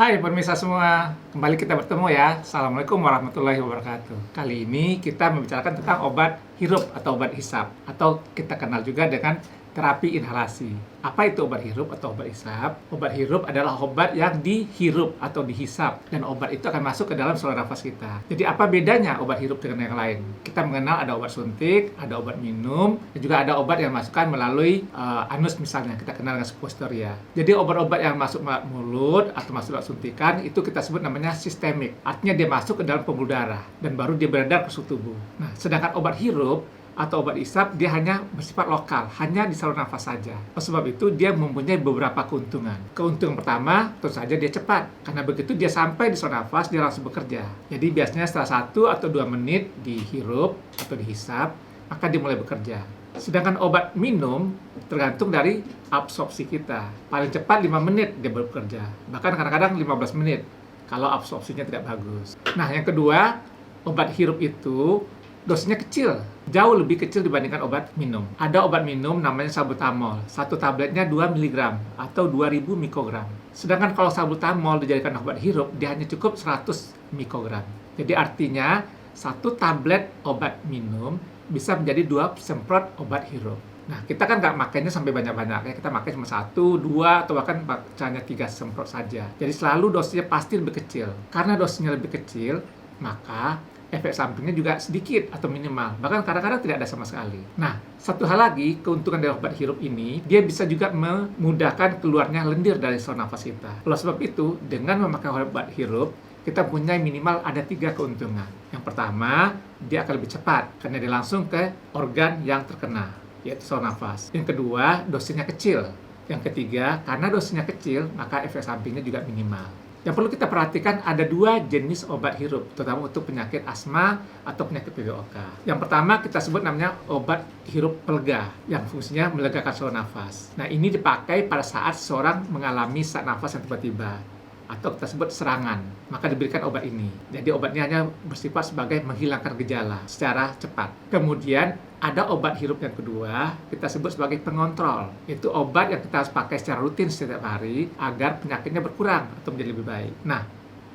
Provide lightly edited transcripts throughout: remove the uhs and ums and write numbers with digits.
Hai pemirsa semua, kembali kita bertemu ya. Assalamualaikum warahmatullahi wabarakatuh. Kali ini kita membicarakan tentang obat hirup atau obat hisap, atau kita kenal juga dengan terapi inhalasi. Apa itu obat hirup atau obat hisap? Obat hirup adalah obat yang dihirup atau dihisap, dan obat itu akan masuk ke dalam saluran nafas kita. Jadi apa bedanya obat hirup dengan yang lain? Kita mengenal ada obat suntik, ada obat minum, dan juga ada obat yang masukkan melalui anus misalnya, kita kenal dengan suppositoria. Jadi obat-obat yang masuk mulut atau masuk lewat suntikan itu kita sebut namanya sistemik. Artinya dia masuk ke dalam pembuluh darah dan baru dia beredar ke seluruh tubuh. Nah, sedangkan obat hirup atau obat hisap dia hanya bersifat lokal, hanya di saluran nafas saja. Oleh sebab itu dia mempunyai beberapa keuntungan. Keuntungan pertama, tentu saja dia cepat. Karena begitu dia sampai di saluran nafas, dia langsung bekerja. Jadi biasanya setelah 1 atau 2 menit dihirup atau dihisap, maka dia mulai bekerja. Sedangkan obat minum tergantung dari absorpsi kita. Paling cepat 5 menit dia bekerja. Bahkan kadang-kadang 15 menit kalau absorpsinya tidak bagus. Nah, yang kedua, obat hirup itu dosisnya kecil, jauh lebih kecil dibandingkan obat minum. Ada obat minum namanya salbutamol. Satu tabletnya 2 mg atau 2000 mikrogram. Sedangkan kalau salbutamol dijadikan obat hirup, dia hanya cukup 100 mikrogram. Jadi artinya, satu tablet obat minum bisa menjadi 2 semprot obat hirup. Nah, kita kan nggak makainya sampai banyak-banyak ya. Kita pakai cuma 1, 2, atau bahkan hanya 3 semprot saja. Jadi selalu dosisnya pasti lebih kecil. Karena dosisnya lebih kecil, maka efek sampingnya juga sedikit atau minimal, bahkan kadang-kadang tidak ada sama sekali. Nah, satu hal lagi, keuntungan dari obat hirup ini, dia bisa juga memudahkan keluarnya lendir dari saluran nafas kita. Oleh sebab itu, dengan memakai obat hirup, kita punya minimal ada 3 keuntungan. Yang pertama, dia akan lebih cepat, karena dia langsung ke organ yang terkena, yaitu saluran nafas. Yang kedua, dosisnya kecil. Yang ketiga, karena dosisnya kecil, maka efek sampingnya juga minimal. Yang perlu kita perhatikan ada 2 jenis obat hirup, terutama untuk penyakit asma atau penyakit PPOK. Yang pertama kita sebut namanya obat hirup pelega, yang fungsinya melegakan saluran nafas. Nah, ini dipakai pada saat seseorang mengalami sesak nafas yang tiba-tiba, atau kita sebut serangan, maka diberikan obat ini. Jadi obatnya hanya bersifat sebagai menghilangkan gejala secara cepat. Kemudian ada obat hirup yang kedua, kita sebut sebagai pengontrol. Itu obat yang kita harus pakai secara rutin setiap hari agar penyakitnya berkurang atau menjadi lebih baik. Nah,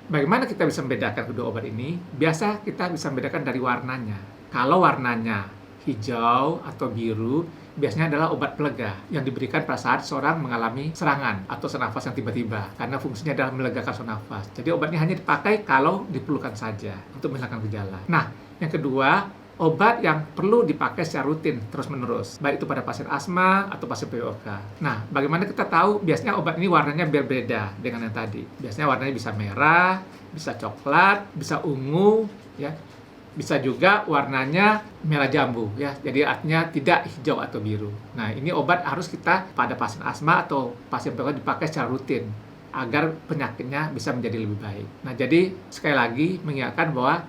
bagaimana kita bisa membedakan kedua obat ini? Biasa kita bisa membedakan dari warnanya. Kalau warnanya hijau atau biru, biasanya adalah obat pelega yang diberikan pada saat seorang mengalami serangan atau sesak nafas yang tiba-tiba, karena fungsinya adalah melegakan saluran nafas. Jadi obatnya hanya dipakai kalau diperlukan saja untuk menghilangkan gejala. Nah, yang kedua, obat yang perlu dipakai secara rutin terus-menerus, baik itu pada pasien asma atau pasien PPOK. Nah, bagaimana kita tahu? Biasanya obat ini warnanya berbeda dengan yang tadi. Biasanya warnanya bisa merah, bisa coklat, bisa ungu, ya. Bisa juga warnanya merah jambu, ya. Jadi artinya tidak hijau atau biru. Nah, ini obat harus kita pada pasien asma atau pasien PPOK dipakai secara rutin agar penyakitnya bisa menjadi lebih baik. Nah, jadi sekali lagi mengingatkan bahwa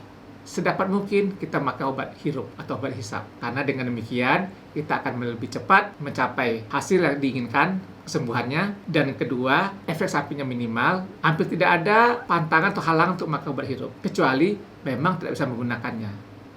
sedapat mungkin kita memakai obat hirup atau obat hisap. Karena dengan demikian, kita akan lebih cepat mencapai hasil yang diinginkan, kesembuhannya. Dan kedua, efek sampingnya minimal. Hampir tidak ada pantangan atau halangan untuk memakai obat hirup. Kecuali memang tidak bisa menggunakannya.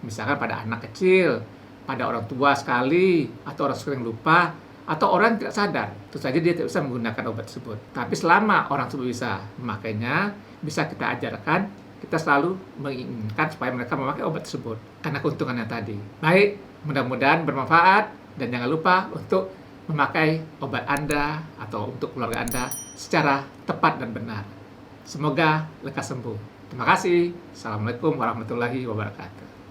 Misalkan pada anak kecil, pada orang tua sekali, atau orang sering lupa, atau orang tidak sadar. Tentu saja dia tidak bisa menggunakan obat tersebut. Tapi selama orang tersebut bisa memakainya, bisa kita ajarkan, kita selalu menginginkan supaya mereka memakai obat tersebut karena keuntungannya tadi. Baik, mudah-mudahan bermanfaat dan jangan lupa untuk memakai obat Anda atau untuk keluarga Anda secara tepat dan benar. Semoga lekas sembuh. Terima kasih. Assalamualaikum warahmatullahi wabarakatuh.